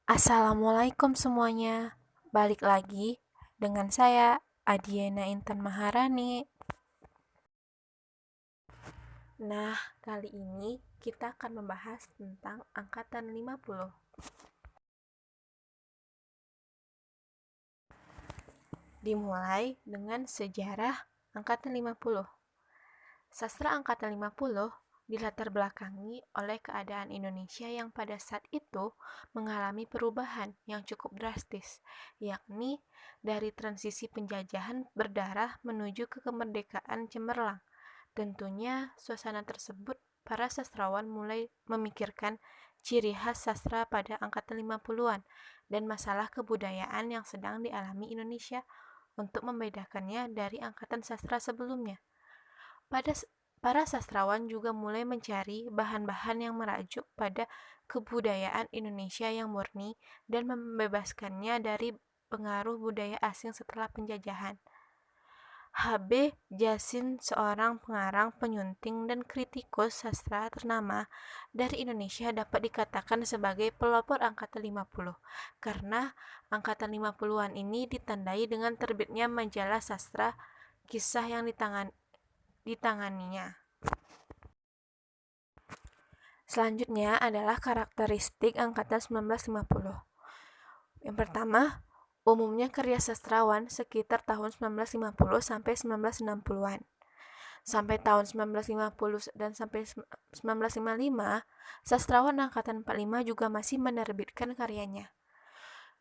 Assalamualaikum semuanya. Balik lagi dengan saya Adiana Intan Maharani. Nah, kali ini kita akan membahas tentang angkatan 50. Dimulai dengan sejarah angkatan 50. Sastra angkatan 50 dilatar belakangi oleh keadaan Indonesia yang pada saat itu mengalami perubahan yang cukup drastis, yakni dari transisi penjajahan berdarah menuju ke kemerdekaan cemerlang. Tentunya suasana tersebut para sastrawan mulai memikirkan ciri khas sastra pada angkatan 50-an dan masalah kebudayaan yang sedang dialami Indonesia untuk membedakannya dari angkatan sastra sebelumnya. Pada Para sastrawan juga mulai mencari bahan-bahan yang merajuk pada kebudayaan Indonesia yang murni dan membebaskannya dari pengaruh budaya asing setelah penjajahan. H.B. Jasin, seorang pengarang, penyunting, dan kritikus sastra ternama dari Indonesia, dapat dikatakan sebagai pelopor angkatan 50 karena angkatan 50-an ini ditandai dengan terbitnya majalah sastra kisah yang ditanganinya. Selanjutnya adalah karakteristik angkatan 1950. Yang pertama, umumnya karya sastrawan sekitar tahun 1950 sampai 1960-an. Sampai tahun 1950 dan sampai 1955, sastrawan angkatan 45 juga masih menerbitkan karyanya.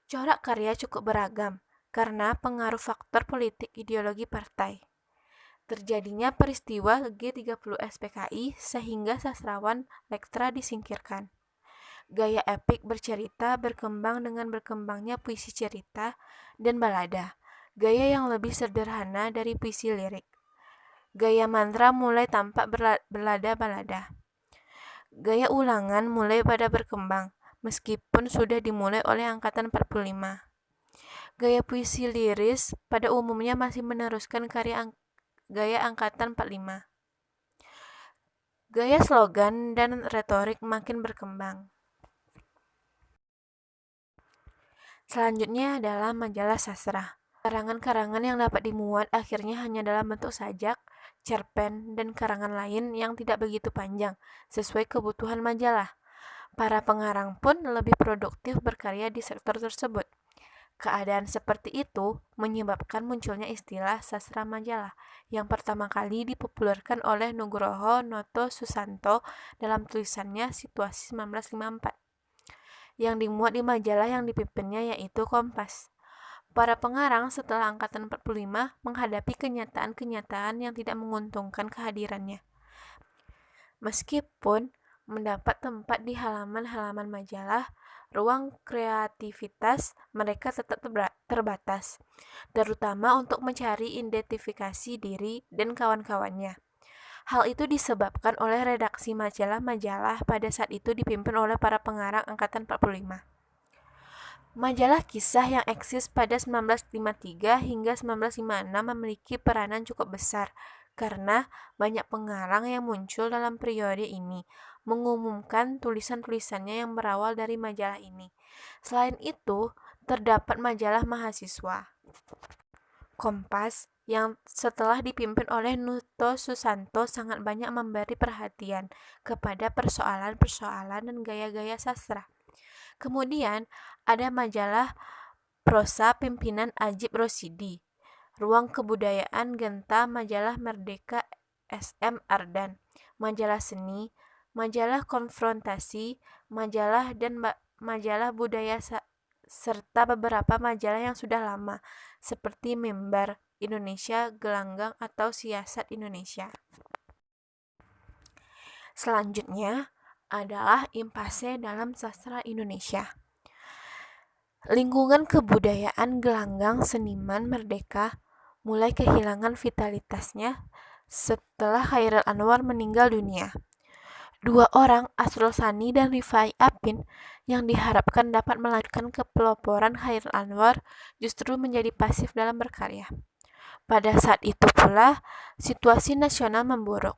Corak karya cukup beragam karena pengaruh faktor politik ideologi partai. Terjadinya peristiwa G30 SPKI sehingga sastrawan Lektra disingkirkan. Gaya epik bercerita berkembang dengan berkembangnya puisi cerita dan balada, gaya yang lebih sederhana dari puisi lirik. Gaya mantra mulai tampak balada. Gaya ulangan mulai pada berkembang, meskipun sudah dimulai oleh angkatan 45. Gaya puisi liris pada umumnya masih meneruskan gaya angkatan 45. Gaya slogan dan retorik makin berkembang. Selanjutnya adalah majalah sastra. Karangan-karangan yang dapat dimuat akhirnya hanya dalam bentuk sajak, cerpen, dan karangan lain yang tidak begitu panjang, sesuai kebutuhan majalah. Para pengarang pun lebih produktif berkarya di sektor tersebut. Keadaan seperti itu menyebabkan munculnya istilah sastra majalah yang pertama kali dipopulerkan oleh Nugroho Noto Susanto dalam tulisannya Situasi 1954 yang dimuat di majalah yang dipimpinnya yaitu Kompas. Para pengarang setelah angkatan 45 menghadapi kenyataan-kenyataan yang tidak menguntungkan kehadirannya. Meskipun mendapat tempat di halaman-halaman majalah, ruang kreativitas mereka tetap terbatas, terutama untuk mencari identifikasi diri dan kawan-kawannya. Hal itu disebabkan oleh redaksi majalah-majalah pada saat itu dipimpin oleh para pengarang angkatan 45. Majalah kisah yang eksis pada 1953 hingga 1956 memiliki peranan cukup besar karena banyak pengarang yang muncul dalam periode ini mengumumkan tulisan-tulisannya yang berawal dari majalah ini. Selain itu, terdapat majalah mahasiswa, Kompas, yang setelah dipimpin oleh Nuto Susanto sangat banyak memberi perhatian kepada persoalan-persoalan dan gaya-gaya sastra. Kemudian ada majalah prosa pimpinan Ajib Rosidi, Ruang Kebudayaan Genta, majalah Merdeka SM Ardan, majalah seni, majalah konfrontasi, majalah budaya serta beberapa majalah yang sudah lama seperti Mimbar Indonesia, Gelanggang, atau Siasat Indonesia. Selanjutnya adalah impase dalam sastra Indonesia. Lingkungan kebudayaan gelanggang seniman merdeka mulai kehilangan vitalitasnya setelah Chairil Anwar meninggal dunia. Dua orang, Asrul Sani dan Rifai Apin, yang diharapkan dapat melanjutkan kepeloporan Chairil Anwar justru menjadi pasif dalam berkarya. Pada saat itu pula, situasi nasional memburuk.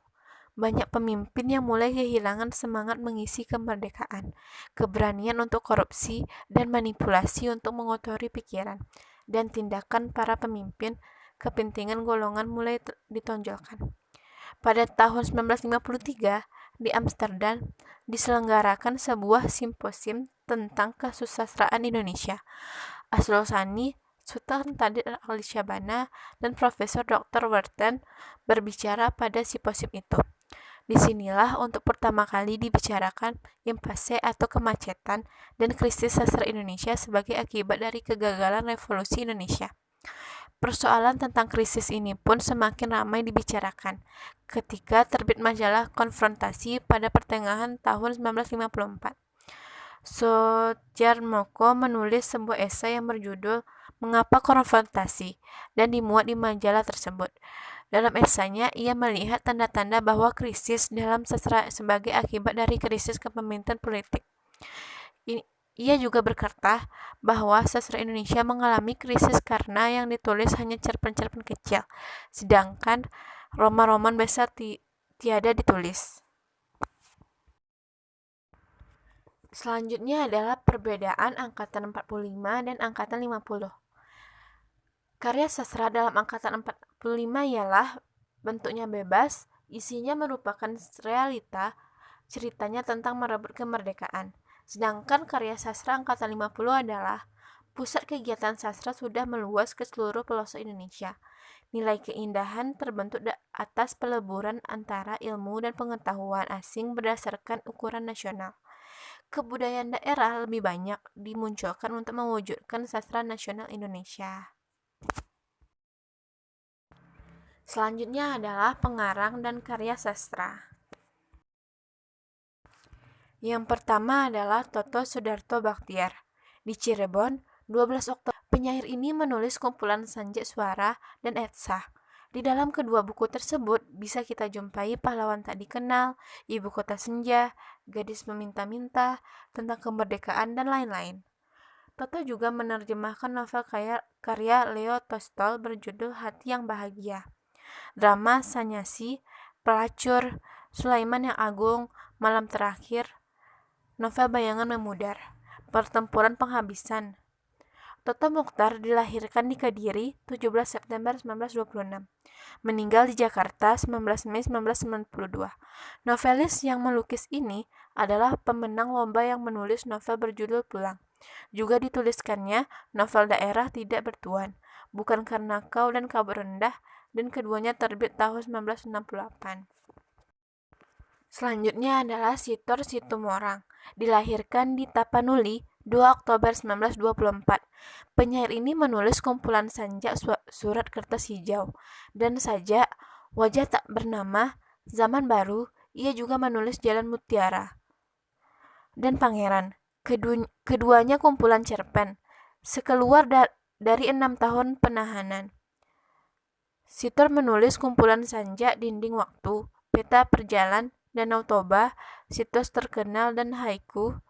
banyak pemimpin yang mulai kehilangan semangat mengisi kemerdekaan, keberanian untuk korupsi, dan manipulasi untuk mengotori pikiran, dan tindakan para pemimpin kepentingan golongan mulai ditonjolkan. Pada tahun 1953, di Amsterdam diselenggarakan sebuah simposium tentang kesusastraan Indonesia. Asrul Sani, Sultan Tadir Al-Syabana, dan Profesor Dr. Werten berbicara pada simposium itu. Disinilah untuk pertama kali dibicarakan impasse atau kemacetan dan krisis sastra Indonesia sebagai akibat dari kegagalan revolusi Indonesia. Persoalan tentang krisis ini pun semakin ramai dibicarakan ketika terbit majalah Konfrontasi pada pertengahan tahun 1954. Soedjarmoko menulis sebuah esai yang berjudul Mengapa Konfrontasi dan dimuat di majalah tersebut. Dalam esainya, ia melihat tanda-tanda bahwa krisis dalam sastra sebagai akibat dari krisis kepemimpinan politik. Ia juga berkata bahwa sastra Indonesia mengalami krisis karena yang ditulis hanya cerpen-cerpen kecil, sedangkan roman-roman besar tiada ditulis. Selanjutnya adalah perbedaan angkatan 45 dan angkatan 50. Karya sastra dalam angkatan 45 ialah bentuknya bebas, isinya merupakan realita, ceritanya tentang merebut kemerdekaan. Sedangkan karya sastra angkatan 50 adalah pusat kegiatan sastra sudah meluas ke seluruh pelosok Indonesia. Nilai keindahan terbentuk atas peleburan antara ilmu dan pengetahuan asing berdasarkan ukuran nasional. Kebudayaan daerah lebih banyak dimunculkan untuk mewujudkan sastra nasional Indonesia. Selanjutnya adalah pengarang dan karya sastra. Yang pertama adalah Toto Sudarto Bachtiar. Di Cirebon, 12 Oktober. Penyair ini menulis kumpulan sanjak suara dan etsah. Di dalam kedua buku tersebut bisa kita jumpai Pahlawan Tak Dikenal, Ibu Kota Senja, Gadis Meminta-Minta, tentang kemerdekaan, dan lain-lain. Toto juga menerjemahkan novel karya Leo Tolstoy berjudul Hati yang Bahagia, drama Sanyasi, Pelacur, Sulaiman yang Agung, Malam Terakhir, novel Bayangan Memudar, Pertempuran Penghabisan. Toto Mokhtar dilahirkan di Kediri 17 September 1926. Meninggal di Jakarta 19 Mei 1992. Novelis yang melukis ini adalah pemenang lomba yang menulis novel berjudul Pulang. Juga dituliskannya novel daerah Tidak Bertuan, Bukan Karena Kau, dan Kabut Rendah, dan keduanya terbit tahun 1968. Selanjutnya adalah Sitor Situmorang. Dilahirkan di Tapanuli 2 Oktober 1924. Penyair ini menulis kumpulan sanjak Surat Kertas Hijau dan sajak Wajah Tak Bernama, Zaman Baru. Ia juga menulis Jalan Mutiara dan Pangeran. Keduanya kumpulan cerpen. Sekeluar dari 6 tahun penahanan, Sitor menulis kumpulan sanjak Dinding Waktu, Peta Perjalan, Danau Toba, Situs Terkenal, dan haiku.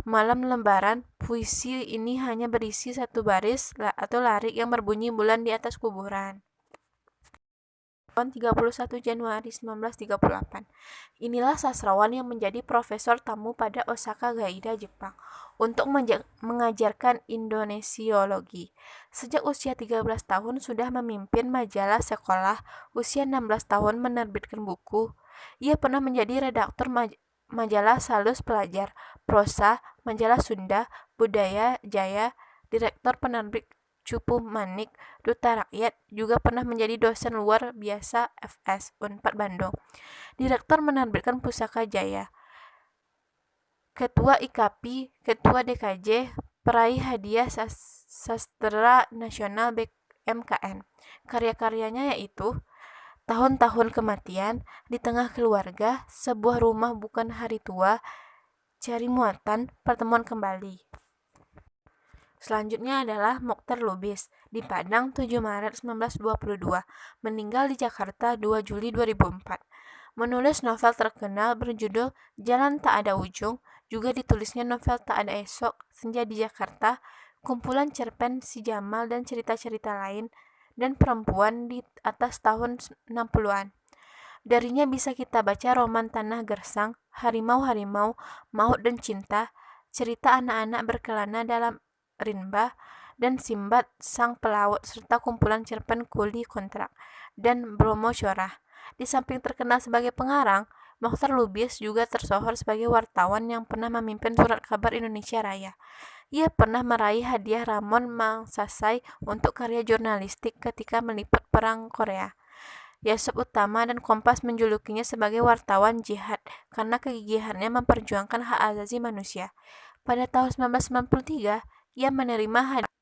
Malam Lembaran. Puisi ini hanya berisi satu baris atau larik yang berbunyi bulan di atas kuburan. 31 Januari 1938. Inilah sastrawan yang menjadi profesor tamu pada Osaka Gaida, Jepang, untuk mengajarkan Indonesiologi. Sejak usia 13 tahun sudah memimpin majalah sekolah, usia 16 tahun menerbitkan buku. Ia pernah menjadi redaktur majalah Salus Pelajar, Prosa, majalah Sunda, Budaya Jaya, direktur penerbit Cupu Manik, Duta Rakyat, juga pernah menjadi dosen luar biasa FS Unpad Bandung, direktur menerbitkan Pusaka Jaya, ketua IKAPI, ketua DKJ, peraih hadiah sastra nasional BMKN. Karya-karyanya yaitu Tahun-Tahun Kematian, Di Tengah Keluarga, Sebuah Rumah Bukan Hari Tua, Cari Muatan, Pertemuan Kembali. Selanjutnya adalah Mokhtar Lubis, di Padang 7 Maret 1922, meninggal di Jakarta 2 Juli 2004. Menulis novel terkenal berjudul Jalan Tak Ada Ujung, juga ditulisnya novel Tak Ada Esok, Senja di Jakarta, kumpulan cerpen Si Jamal dan cerita-cerita lain, dan perempuan di atas tahun 60-an. Darinya bisa kita baca roman Tanah Gersang, Harimau-Harimau, Maut dan Cinta, cerita anak-anak berkelana dalam rimba, dan Simbad Sang Pelaut, serta kumpulan cerpen Kuli Kontrak, dan Bromo Corah. Di samping terkenal sebagai pengarang, Mokhtar Lubis juga tersohor sebagai wartawan yang pernah memimpin Surat Kabar Indonesia Raya. Ia pernah meraih hadiah Ramon Magsaysay untuk karya jurnalistik ketika meliput Perang Korea. Yasop Utama dan Kompas menjulukinya sebagai wartawan jihad karena kegigihannya memperjuangkan hak asasi manusia. Pada tahun 1993, ia menerima hadiah.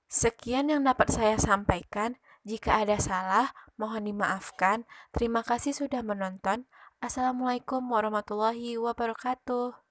Sekian yang dapat saya sampaikan. Jika ada salah, mohon dimaafkan. Terima kasih sudah menonton. Assalamualaikum warahmatullahi wabarakatuh.